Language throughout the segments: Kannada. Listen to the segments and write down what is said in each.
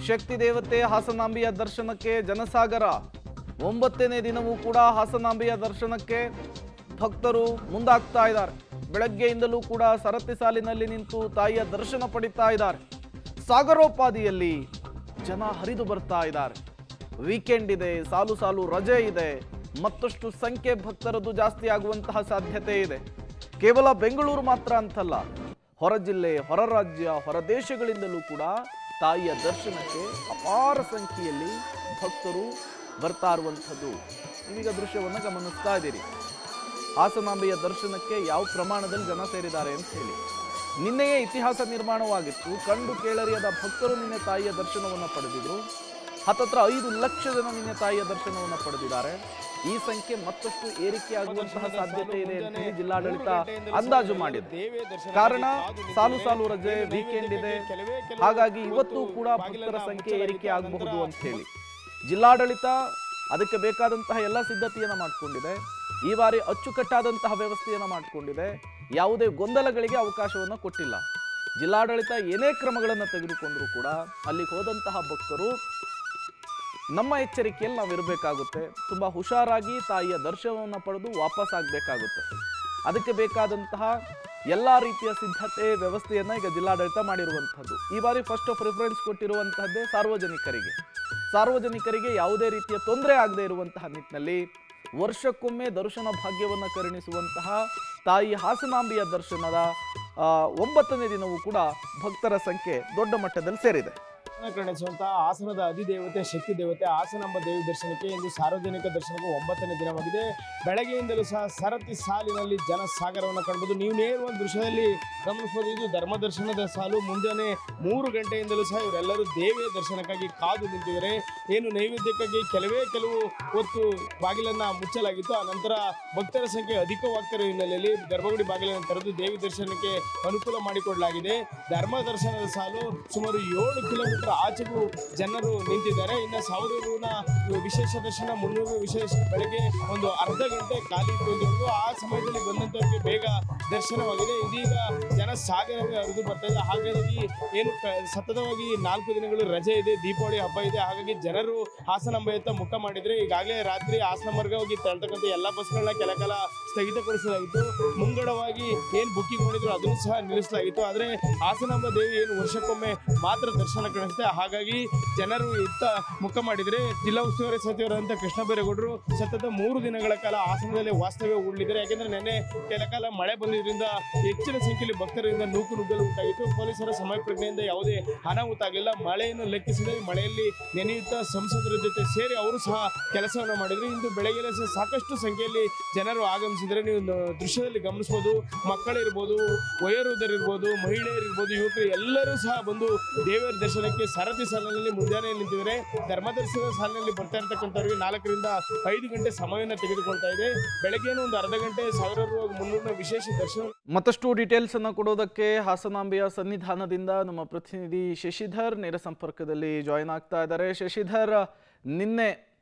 ಶಕ್ತಿ ದೇವತೆ ಹಾಸನಾಂಬಿಯ ದರ್ಶನಕ್ಕೆ ಜನಸಾಗರ. 9ನೇ ದಿನವೂ ಕೂಡ ಹಾಸನಾಂಬಿಯ ದರ್ಶನಕ್ಕೆ ಭಕ್ತರು ಮುಂದಾಗ್ತಾ ಇದ್ದಾರೆ. ಬೆಳಗ್ಗೆಯಿಂದಲೂ ಕೂಡ ಸರತಿ ಸಾಲಿನಲ್ಲಿ ನಿಂತು ತಾಯಿಯ ದರ್ಶನ ಪಡಿತಾ ಇದ್ದಾರೆ. ಸಾಗರೋಪಾದಿಯಲ್ಲಿ ಜನ ಹರಿದು ಬರ್ತಾ ಇದ್ದಾರೆ. ವೀಕೆಂಡ್ ಇದೆ, ಸಾಲು ಸಾಲು ರಜೆ ಇದೆ, ಮತ್ತಷ್ಟು ಸಂಖ್ಯೆ ಭಕ್ತರದ್ದು ಜಾಸ್ತಿ ಆಗುವಂತಹ ಸಾಧ್ಯತೆ ಇದೆ. ಕೇವಲ ಬೆಂಗಳೂರು ಮಾತ್ರ ಅಂತಲ್ಲ, ಹೊರ ಜಿಲ್ಲೆ, ಹೊರ ರಾಜ್ಯ, ಹೊರ ದೇಶಗಳಿಂದಲೂ ಕೂಡ ತಾಯಿಯ ದರ್ಶನಕ್ಕೆ ಅಪಾರ ಸಂಖ್ಯೆಯಲ್ಲಿ ಭಕ್ತರು ಬರ್ತಾ ಇರುವಂಥದ್ದು. ನೀವೀಗ ದೃಶ್ಯವನ್ನು ಗಮನಿಸ್ತಾ ಇದ್ದೀರಿ. ಹಾಸನಾಂಬೆಯ ದರ್ಶನಕ್ಕೆ ಯಾವ ಪ್ರಮಾಣದಲ್ಲಿ ಜನ ಸೇರಿದ್ದಾರೆ ಅಂತ ಹೇಳಿ. ನಿನ್ನೆಯೇ ಇತಿಹಾಸ ನಿರ್ಮಾಣವಾಗಿತ್ತು. ಕಂಡು ಕೇಳರಿಯದ ಭಕ್ತರು ನಿನ್ನೆ ತಾಯಿಯ ದರ್ಶನವನ್ನು ಪಡೆದಿದ್ರು. ಹತ್ತತ್ರ 5 ಲಕ್ಷ ಜನ ನಿನ್ನೆ ತಾಯಿಯ ದರ್ಶನವನ್ನು ಪಡೆದಿದ್ದಾರೆ. ಈ ಸಂಖ್ಯೆ ಮತ್ತಷ್ಟು ಏರಿಕೆಯಾಗುವಂತಹ ಸಾಧ್ಯತೆ ಇದೆ ಅಂತ ಹೇಳಿ ಜಿಲ್ಲಾಡಳಿತ ಅಂದಾಜು ಮಾಡಿದೆ. ಕಾರಣ ಸಾಲು ಸಾಲು ರಜೆ, ವೀಕೆಂಡ್ ಇದೆ. ಹಾಗಾಗಿ ಇವತ್ತು ಕೂಡ ಭಕ್ತರ ಸಂಖ್ಯೆ ಏರಿಕೆ ಆಗಬಹುದು ಅಂತ ಹೇಳಿ ಜಿಲ್ಲಾಡಳಿತ ಅದಕ್ಕೆ ಬೇಕಾದಂತಹ ಎಲ್ಲ ಸಿದ್ಧತೆಯನ್ನು ಮಾಡಿಕೊಂಡಿದೆ. ಈ ಬಾರಿ ಅಚ್ಚುಕಟ್ಟಾದಂತಹ ವ್ಯವಸ್ಥೆಯನ್ನು ಮಾಡಿಕೊಂಡಿದೆ. ಯಾವುದೇ ಗೊಂದಲಗಳಿಗೆ ಅವಕಾಶವನ್ನು ಕೊಟ್ಟಿಲ್ಲ. ಜಿಲ್ಲಾಡಳಿತ ಏನೇ ಕ್ರಮಗಳನ್ನು ತೆಗೆದುಕೊಂಡರೂ ಕೂಡ ಅಲ್ಲಿಗೆ ಹೋದಂತಹ ಭಕ್ತರು ನಮ್ಮ ಎಚ್ಚರಿಕೆಯಲ್ಲಿ ನಾವು ಇರಬೇಕಾಗುತ್ತೆ. ತುಂಬ ಹುಷಾರಾಗಿ ತಾಯಿಯ ದರ್ಶನವನ್ನು ಪಡೆದು ವಾಪಸ್ ಆಗಬೇಕಾಗುತ್ತೆ. ಅದಕ್ಕೆ ಬೇಕಾದಂತಹ ಎಲ್ಲ ರೀತಿಯ ಸಿದ್ಧತೆ ವ್ಯವಸ್ಥೆಯನ್ನು ಈಗ ಜಿಲ್ಲಾಡಳಿತ ಮಾಡಿರುವಂಥದ್ದು. ಈ ಬಾರಿ ಫಸ್ಟ್ ಪ್ರಿಫರೆನ್ಸ್ ಕೊಟ್ಟಿರುವಂತಹದ್ದೇ ಸಾರ್ವಜನಿಕರಿಗೆ ಯಾವುದೇ ರೀತಿಯ ತೊಂದರೆ ಆಗದೆ ಇರುವಂತಹ ನಿಟ್ಟಿನಲ್ಲಿ ವರ್ಷಕ್ಕೊಮ್ಮೆ ದರ್ಶನ ಭಾಗ್ಯವನ್ನು ಕರುಣಿಸುವಂತಹ ತಾಯಿ ಹಾಸನಾಂಬಿಯ ದರ್ಶನದ 9ನೇ ದಿನವೂ ಕೂಡ ಭಕ್ತರ ಸಂಖ್ಯೆ ದೊಡ್ಡ ಮಟ್ಟದಲ್ಲಿ ಸೇರಿದೆ. ಕರುಣಿಸುವಂತಹ ಹಾಸನದ ಅಧಿದೇವತೆ ಶಕ್ತಿ ದೇವತೆ ಹಾಸನಾಂಬ ದೇವಿ ದರ್ಶನಕ್ಕೆ ಇಂದು ಸಾರ್ವಜನಿಕ ದರ್ಶನಕ್ಕೆ 9ನೇ ದಿನವಾಗಿದೆ. ಬೆಳಗ್ಗೆಯಿಂದಲೂ ಸಹ ಸರತಿ ಸಾಲಿನಲ್ಲಿ ಜನ ಸಾಗರವನ್ನು ಕಾಣಬಹುದು. ನೀವು ನೇರವಾಗಿ ದೃಶ್ಯದಲ್ಲಿ ಗಮನಿಸಬಹುದು. ಇದು ಧರ್ಮ ದರ್ಶನದ ಸಾಲು. ಮುಂಜಾನೆ 3 ಗಂಟೆಯಿಂದಲೂ ಸಹ ಇವರೆಲ್ಲರೂ ದೇವಿಯ ದರ್ಶನಕ್ಕಾಗಿ ಕಾದು ನಿಂತಿದ್ದಾರೆ. ಏನು ನೈವೇದ್ಯಕ್ಕಾಗಿ ಕೆಲವು ಹೊತ್ತು ಬಾಗಿಲನ್ನು ಮುಚ್ಚಲಾಗಿತ್ತು. ಆ ನಂತರ ಭಕ್ತರ ಸಂಖ್ಯೆ ಅಧಿಕವಾಗ್ತಿರೋ ಹಿನ್ನೆಲೆಯಲ್ಲಿ ಗರ್ಭಗುಡಿ ಬಾಗಿಲನ್ನು ತೆರೆದು ದೇವಿ ದರ್ಶನಕ್ಕೆ ಅನುಕೂಲ ಮಾಡಿಕೊಡಲಾಗಿದೆ. ಧರ್ಮ ದರ್ಶನದ ಸಾಲು ಸುಮಾರು 7 ಕಿಲೋಮೀಟರ್ ಆಚೆಗೂ ಜನರು ನಿಂತಿದ್ದಾರೆ. ಇನ್ನು 1000 ರೂನ ವಿಶೇಷ ದರ್ಶನ, 300 ವಿಶೇಷ ಬೆಳಗ್ಗೆ ಒಂದು ಅರ್ಧ ಗಂಟೆ ಖಾಲಿ ಇತ್ತು. ಆ ಸಮಯದಲ್ಲಿ ಬಂದಂತವರಿಗೆ ಬೇಗ ದರ್ಶನವಾಗಿದೆ. ಇದೀಗ ಜನ ಸಾಗರವೇ ಹರಿದು ಬರ್ತಾ ಇದೆ. ಹಾಗಾಗಿ ಏನು ಸತತವಾಗಿ 4 ದಿನಗಳು ರಜೆ ಇದೆ, ದೀಪಾವಳಿ ಹಬ್ಬ ಇದೆ. ಹಾಗಾಗಿ ಜನರು ಹಾಸನಾಂಬೆಯತ್ತ ಮುಖ ಮಾಡಿದ್ರೆ ಈಗಾಗಲೇ ರಾತ್ರಿ ಹಾಸನ ಮಾರ್ಗ ಹೋಗಿ ತೆರಳತಕ್ಕಂಥ ಎಲ್ಲ ಬಸ್ಗಳನ್ನ ಕೆಲಕಾಲ ಸ್ಥಗಿತಗೊಳಿಸಲಾಗಿತ್ತು. ಮುಂಗಡವಾಗಿ ಏನು ಬುಕ್ಕಿಂಗ್ ಮಾಡಿದ್ರು ಅದನ್ನು ಸಹ ನಿಲ್ಲಿಸಲಾಗಿತ್ತು. ಆದರೆ ಹಾಸನಾಂಬ ದೇವಿ ಏನು ವರ್ಷಕ್ಕೊಮ್ಮೆ ಮಾತ್ರ ದರ್ಶನ ಕಾಣಿಸುತ್ತೆ. ಹಾಗಾಗಿ ಜನರು ಇತ್ತ ಮುಖ ಮಾಡಿದರೆ ಜಿಲ್ಲಾ ಉಸ್ತುವಾರಿ ಸಚಿವರಾದಂಥ ಕೃಷ್ಣ ಬೈರೇಗೌಡರು ಸತತ 3 ದಿನಗಳ ಕಾಲ ಹಾಸನದಲ್ಲಿ ವಾಸ್ತವ್ಯ ಹೂಡಲಿದ್ದಾರೆ. ಯಾಕೆಂದ್ರೆ ನಿನ್ನೆ ಕೆಲಕಾಲ ಮಳೆ ಬಂದಿದ್ದರಿಂದ ಹೆಚ್ಚಿನ ಸಂಖ್ಯೆಯಲ್ಲಿ ಭಕ್ತರಿಂದ ನುಗ್ಗಲು ಉಂಟಾಗಿತ್ತು. ಪೊಲೀಸರ ಸಮಯ ಪ್ರಜ್ಞೆಯಿಂದ ಯಾವುದೇ ಅನಾಹುತ ಆಗಲಿಲ್ಲ. ಮಳೆಯನ್ನು ಲೆಕ್ಕಿಸದೆ ಮಳೆಯಲ್ಲಿ ನೆನೆಯುತ್ತಾ ಸಂಸದರ ಜೊತೆ ಸೇರಿ ಅವರು ಸಹ ಕೆಲಸವನ್ನು ಮಾಡಿದ್ರು. ಇಂದು ಬೆಳಗ್ಗೆ ಸಹ ಸಾಕಷ್ಟು ಸಂಖ್ಯೆಯಲ್ಲಿ ಜನರು ಆಗಮಿಸಿದರೆ ನೀವು ದೃಶ್ಯದಲ್ಲಿ ಗಮನಿಸಬಹುದು. ಮಕ್ಕಳಿರ್ಬೋದು, ವಯೋವೃದ್ಧರಿರ್ಬೋದು, ಮಹಿಳೆಯರಿರ್ಬೋದು, ಯುವಕರು ಎಲ್ಲರೂ ಸಹ ಬಂದು ದೇವರ ದರ್ಶನಕ್ಕೆ ಸರತಿ ಸಾಲಿನಲ್ಲಿ ಮುಂಜಾನೆ ನಿಂತಿದ್ದಾರೆ. ಧರ್ಮದರ್ಶನದ ಸಾಲಿನಲ್ಲಿ ಬರ್ತಾ ಇರ್ತಕ್ಕಂಥವ್ರಿಗೆ 4 ರಿಂದ 5 ಗಂಟೆ ಸಮಯವನ್ನು ತೆಗೆದುಕೊಳ್ತಾ ಇದೆ. ಬೆಳಗ್ಗೆನೂ ಒಂದು ಅರ್ಧ ಗಂಟೆ 1000 ರು 300 ವಿಶೇಷ ದರ್ಶನ. ಮತ್ತಷ್ಟು ಡೀಟೇಲ್ಸ್ ಅನ್ನು ಕೊಡೋದಕ್ಕೆ ಹಾಸನಾಂಬೆಯ ಸನ್ನಿಧಾನದಿಂದ ನಮ್ಮ ಪ್ರತಿನಿಧಿ ಶಶಿಧರ್ ನೇರ ಸಂಪರ್ಕದಲ್ಲಿ ಜಾಯಿನ್ ಆಗ್ತಾ ಇದ್ದಾರೆ. ಶಶಿಧರ್, ನಿನ್ನೆ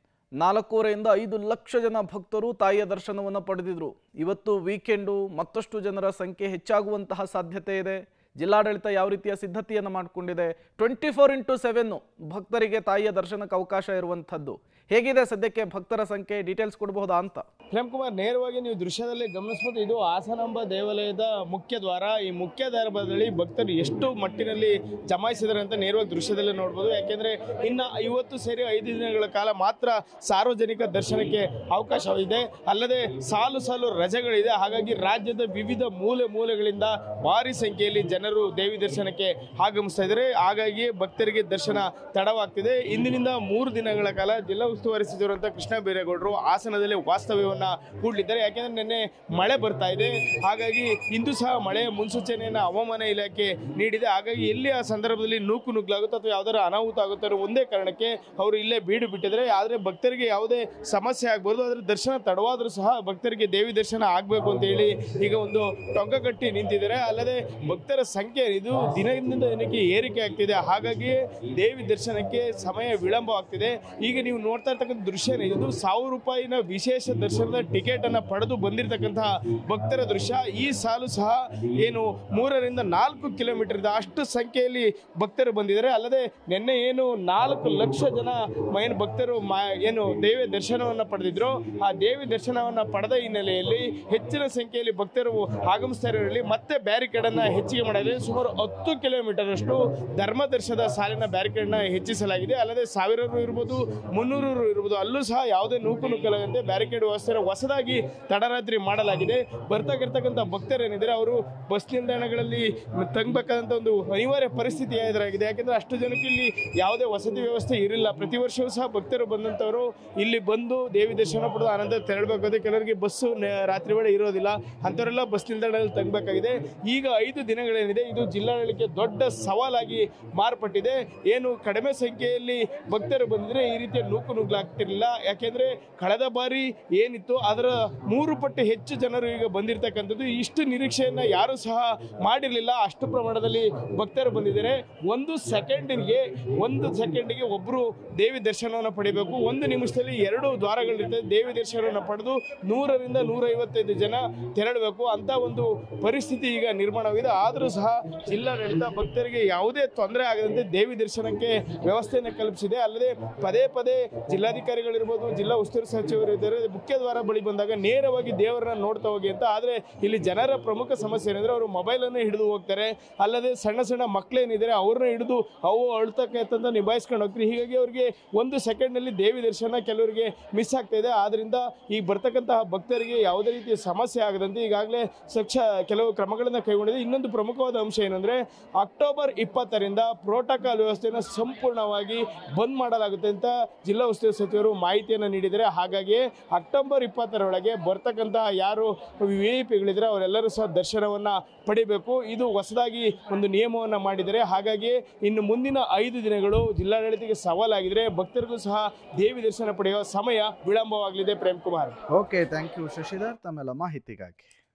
4 ರಿಂದ 5 ಲಕ್ಷ ಜನ ಭಕ್ತರು ತಾಯಿಯ ದರ್ಶನವನ್ನು ಪಡೆದಿದ್ರು. ಇವತ್ತು ವೀಕೆಂಡು, ಮತ್ತಷ್ಟು ಜನರ ಸಂಖ್ಯೆ ಹೆಚ್ಚಾಗುವಂತಹ ಸಾಧ್ಯತೆ ಇದೆ. ಜಿಲ್ಲಾಡಳಿತ ಯಾವ ರೀತಿಯ ಸಿದ್ಧತೆಯನ್ನು ಮಾಡಿಕೊಂಡಿದೆ? 24x7 ಭಕ್ತರಿಗೆ ತಾಯಿಯ ದರ್ಶನಕ್ಕೆ ಅವಕಾಶ ಇರುವಂಥದ್ದು ಹೇಗಿದೆ ಸದ್ಯಕ್ಕೆ ಭಕ್ತರ ಸಂಖ್ಯೆ? ಡೀಟೇಲ್ಸ್ ಕೊಡಬಹುದಾ ಅಂತ? ಪ್ರೇಮ್ ಕುಮಾರ್, ನೇರವಾಗಿ ನೀವು ದೃಶ್ಯದಲ್ಲಿ ಗಮನಿಸಬಹುದು. ಇದು ಹಾಸನಾಂಬ ದೇವಾಲಯದ ಮುಖ್ಯ ದ್ವಾರ. ಈ ಮುಖ್ಯ ದ್ವಾರದಲ್ಲಿ ಭಕ್ತರು ಎಷ್ಟು ಮಟ್ಟಿನಲ್ಲಿ ಜಮಾಯಿಸಿದ್ದಾರೆ ಅಂತ ನೇರವಾಗಿ ದೃಶ್ಯದಲ್ಲಿ ನೋಡ್ಬೋದು. ಯಾಕೆಂದ್ರೆ ಇನ್ನು ಇವತ್ತು ಸೇರಿ 5 ದಿನಗಳ ಕಾಲ ಮಾತ್ರ ಸಾರ್ವಜನಿಕ ದರ್ಶನಕ್ಕೆ ಅವಕಾಶವಿದೆ. ಅಲ್ಲದೆ ಸಾಲು ಸಾಲು ರಜೆಗಳಿದೆ. ಹಾಗಾಗಿ ರಾಜ್ಯದ ವಿವಿಧ ಮೂಲೆಗಳಿಂದ ಭಾರಿ ಸಂಖ್ಯೆಯಲ್ಲಿ ಜನರು ದೇವಿ ದರ್ಶನಕ್ಕೆ ಆಗಮಿಸ್ತಾ ಇದ್ದಾರೆ. ಹಾಗಾಗಿ ಭಕ್ತರಿಗೆ ದರ್ಶನ ತಡವಾಗ್ತಿದೆ. ಇಂದಿನಿಂದ 3 ದಿನಗಳ ಕಾಲ ಜಿಲ್ಲಾ ಉಸ್ತುವಾರಿ ಸಚಿವರಂತ ಕೃಷ್ಣ ಬೈರೇಗೌಡರು ಹಾಸನದಲ್ಲಿ ವಾಸ್ತವ್ಯವನ್ನ ಹೂಡಲಿದ್ದಾರೆ. ಯಾಕೆಂದ್ರೆ ನಿನ್ನೆ ಮಳೆ ಬರ್ತಾ ಇದೆ. ಹಾಗಾಗಿ ಇಂದು ಸಹ ಮಳೆಯ ಮುನ್ಸೂಚನೆಯನ್ನ ಹವಾಮಾನ ಇಲಾಖೆ ನೀಡಿದೆ. ಹಾಗಾಗಿ ಎಲ್ಲಿ ಆ ಸಂದರ್ಭದಲ್ಲಿ ನುಗ್ಗಲಾಗುತ್ತೋ ಅಥವಾ ಯಾವ್ದಾರ ಅನಾಹುತ ಆಗುತ್ತೋ ಒಂದೇ ಕಾರಣಕ್ಕೆ ಅವರು ಇಲ್ಲೇ ಬೀಡು ಬಿಟ್ಟಿದ್ದಾರೆ. ಆದರೆ ಭಕ್ತರಿಗೆ ಯಾವುದೇ ಸಮಸ್ಯೆ ಆಗ್ಬೋದು, ಅದರ ದರ್ಶನ ತಡವಾದರೂ ಸಹ ಭಕ್ತರಿಗೆ ದೇವಿ ದರ್ಶನ ಆಗಬೇಕು ಅಂತ ಹೇಳಿ ಈಗ ಒಂದು ಟೊಂಕ ಕಟ್ಟಿ ನಿಂತಿದ್ದಾರೆ. ಅಲ್ಲದೆ ಭಕ್ತರ ಸಂಖ್ಯೆ ಇದು ದಿನದಿಂದ ದಿನಕ್ಕೆ ಏರಿಕೆ ಆಗ್ತಿದೆ. ಹಾಗಾಗಿ ದೇವಿ ದರ್ಶನಕ್ಕೆ ಸಮಯ ವಿಳಂಬವಾಗ್ತಿದೆ. ಈಗ ನೀವು ನೋಡ್ತಾ ನೋಡ್ತಾ ಇರ್ತಕ್ಕಂಥ ದೃಶ್ಯ ಇದು 1000 ರೂಪಾಯಿನ ವಿಶೇಷ ದರ್ಶನದ ಟಿಕೆಟ್ ಅನ್ನ ಪಡೆದು ಬಂದಿರತಕ್ಕಂತಹ ಭಕ್ತರ ದೃಶ್ಯ. ಈ ಸಾಲು ಸಹ ಏನು 3 ರಿಂದ 4 ಕಿಲೋಮೀಟರ್ ಇದೆ, ಅಷ್ಟು ಸಂಖ್ಯೆಯಲ್ಲಿ ಭಕ್ತರು ಬಂದಿದ್ದಾರೆ. ಅಲ್ಲದೆ ನಿನ್ನೆ ಏನು 4 ಲಕ್ಷ ಜನ ಏನು ಭಕ್ತರು ಏನು ದೇವಿ ದರ್ಶನವನ್ನ ಪಡೆದಿದ್ರು, ಆ ದೇವಿ ದರ್ಶನವನ್ನ ಪಡೆದ ಹಿನ್ನೆಲೆಯಲ್ಲಿ ಹೆಚ್ಚಿನ ಸಂಖ್ಯೆಯಲ್ಲಿ ಭಕ್ತರು ಆಗಮಿಸ್ತಾ ಇರೋದ್ರಲ್ಲಿ ಮತ್ತೆ ಬ್ಯಾರಿಕೇಡ್ ಅನ್ನ ಹೆಚ್ಚಿಗೆ ಮಾಡಿದೆ. ಸುಮಾರು 10 ಕಿಲೋಮೀಟರ್ ಅಷ್ಟು ಧರ್ಮ ದರ್ಶನದ ಸಾಲಿನ ಬ್ಯಾರಿಕೇಡ್ ನ ಹೆಚ್ಚಿಸಲಾಗಿದೆ. ಅಲ್ಲದೆ 1000 ಇರ್ಬೋದು 300 ಇರ್ಬೋದು, ಅಲ್ಲೂ ಸಹ ಯಾವುದೇ ನೂಕುನುಗ್ಗಲಾಗದಂತೆ ಬ್ಯಾರಿಕೇಡ್ ವ್ಯವಸ್ಥೆ ಹೊಸದಾಗಿ ತಡರಾತ್ರಿ ಮಾಡಲಾಗಿದೆ. ಬರ್ತಕ್ಕಂಥ ಭಕ್ತರೇನಿದ್ದಾರೆ ಅವರು ಬಸ್ ನಿಲ್ದಾಣಗಳಲ್ಲಿ ತಂಗಬೇಕಾದಂಥ ಒಂದು ಅನಿವಾರ್ಯ ಪರಿಸ್ಥಿತಿ ಎದುರಾಗಿದೆ. ಯಾಕೆಂದ್ರೆ ಅಷ್ಟು ಜನಕ್ಕೆ ಇಲ್ಲಿ ಯಾವುದೇ ವಸತಿ ವ್ಯವಸ್ಥೆ ಇರಲಿಲ್ಲ. ಪ್ರತಿ ವರ್ಷವೂ ಸಹ ಭಕ್ತರು ಬಂದಂಥವರು ಇಲ್ಲಿ ಬಂದು ದೇವಿ ದರ್ಶನ ಪಡೆದು ಆನಂತರ ತೆರಳಬೇಕಾದ್ರೆ ಕೆಲವರಿಗೆ ಬಸ್ಸು ರಾತ್ರಿ ವೇಳೆ ಇರೋದಿಲ್ಲ, ಅಂಥವರೆಲ್ಲ ಬಸ್ ನಿಲ್ದಾಣದಲ್ಲಿ ತಂಗಬೇಕಾಗಿದೆ. ಈಗ 5 ದಿನಗಳೇನಿದೆ ಇದು ಜಿಲ್ಲಾಡಳಿತಕ್ಕೆ ದೊಡ್ಡ ಸವಾಲಾಗಿ ಮಾರ್ಪಟ್ಟಿದೆ. ಏನು ಕಡಿಮೆ ಸಂಖ್ಯೆಯಲ್ಲಿ ಭಕ್ತರು ಬಂದಿದ್ರೆ ಈ ರೀತಿಯ ನೂಕುನುಗ್ಗಲಾಗ್ತಿರ್ಲಿಲ್ಲ. ಯಾಕೆಂದ್ರೆ ಕಳೆದ ಬಾರಿ ಏನಿತ್ತು ಅದರ 3 ಪಟ್ಟು ಹೆಚ್ಚು ಜನರು ಈಗ ಬಂದಿರತಕ್ಕಂಥದ್ದು. ಇಷ್ಟು ನಿರೀಕ್ಷೆಯನ್ನ ಯಾರು ಸಹ ಮಾಡಿರಲಿಲ್ಲ. ಅಷ್ಟು ಪ್ರಮಾಣದಲ್ಲಿ ಭಕ್ತರು ಬಂದಿದ್ದಾರೆ. 1 ಸೆಕೆಂಡಿಗೆ ಒಬ್ಬರು ದೇವಿ ದರ್ಶನವನ್ನು ಪಡಿಬೇಕು. 1 ನಿಮಿಷದಲ್ಲಿ 2 ದ್ವಾರಗಳಿರ್ತದೆ. ದೇವಿ ದರ್ಶನವನ್ನು ಪಡೆದು 100 ರಿಂದ 155 ಜನ ತೆರಳಬೇಕು ಅಂತ ಒಂದು ಪರಿಸ್ಥಿತಿ ಈಗ ನಿರ್ಮಾಣವಾಗಿದೆ. ಆದರೂ ಸಹ ಜಿಲ್ಲಾಡಳಿತ ಭಕ್ತರಿಗೆ ಯಾವುದೇ ತೊಂದರೆ ಆಗದಂತೆ ದೇವಿ ದರ್ಶನಕ್ಕೆ ವ್ಯವಸ್ಥೆಯನ್ನು ಕಲ್ಪಿಸಿದೆ. ಅಲ್ಲದೆ ಪದೇ ಪದೇ ಜಿಲ್ಲಾಧಿಕಾರಿಗಳಿರ್ಬೋದು, ಜಿಲ್ಲಾ ಉಸ್ತುವಾರಿ ಸಚಿವರು ಇದ್ದಾರೆ, ಮುಖ್ಯ ದ್ವಾರ ಬಳಿ ಬಂದಾಗ ನೇರವಾಗಿ ದೇವರನ್ನ ನೋಡ್ತಾ ಹೋಗಿ ಅಂತ. ಆದರೆ ಇಲ್ಲಿ ಜನರ ಪ್ರಮುಖ ಸಮಸ್ಯೆ ಏನಂದ್ರೆ ಅವರು ಮೊಬೈಲನ್ನು ಹಿಡಿದು ಹೋಗ್ತಾರೆ. ಅಲ್ಲದೆ ಸಣ್ಣ ಸಣ್ಣ ಮಕ್ಕಳೇನಿದ್ದಾರೆ ಅವ್ರನ್ನ ಹಿಡಿದು ಅವು ಅಳ್ತಕ್ಕಂತ ನಿಭಾಯಿಸ್ಕೊಂಡು ಹೋಗ್ತಾರೆ. ಹೀಗಾಗಿ ಅವರಿಗೆ 1 ಸೆಕೆಂಡ್ನಲ್ಲಿ ದೇವಿ ದರ್ಶನ ಕೆಲವರಿಗೆ ಮಿಸ್ ಆಗ್ತಾ ಇದೆ. ಆದ್ರಿಂದ ಈ ಬರ್ತಕ್ಕಂತಹ ಭಕ್ತರಿಗೆ ಯಾವುದೇ ರೀತಿಯ ಸಮಸ್ಯೆ ಆಗದಂತೆ ಈಗಾಗಲೇ ಕೆಲವು ಕ್ರಮಗಳನ್ನು ಕೈಗೊಂಡಿದೆ. ಇನ್ನೊಂದು ಪ್ರಮುಖವಾದ ಅಂಶ ಏನಂದ್ರೆ ಅಕ್ಟೋಬರ್ 20ರಿಂದ ಪ್ರೋಟೋಕಾಲ್ ವ್ಯವಸ್ಥೆಯನ್ನು ಸಂಪೂರ್ಣವಾಗಿ ಬಂದ್ ಮಾಡಲಾಗುತ್ತೆ ಅಂತ ಜಿಲ್ಲಾ ಉಸ್ತುವಾರಿ ಸಚಿವರು ಮಾಹಿತಿಯನ್ನು ನೀಡಿದ್ದಾರೆ. ಹಾಗಾಗಿ ಅಕ್ಟೋಬರ್ 20ರೊಳಗೆ ಬರ್ತಕ್ಕಂತಹ ಯಾರು VIP-ಗಳಿದ್ರೆ ಅವರೆಲ್ಲರೂ ಸಹ ದರ್ಶನವನ್ನ ಪಡಿಬೇಕು. ಇದು ಹೊಸದಾಗಿ ಒಂದು ನಿಯಮವನ್ನು ಮಾಡಿದ್ದಾರೆ. ಹಾಗಾಗಿ ಇನ್ನು ಮುಂದಿನ 5 ದಿನಗಳು ಜಿಲ್ಲಾಡಳಿತಕ್ಕೆ ಸವಾಲಾಗಿದ್ರೆ ಭಕ್ತರಿಗೂ ಸಹ ದೇವಿ ದರ್ಶನ ಪಡೆಯುವ ಸಮಯ ವಿಳಂಬವಾಗಲಿದೆ. Prem Kumar. Okay, thank you Shashidhar ತಮ್ಮೆಲ್ಲ ಮಾಹಿತಿಗಾಗಿ.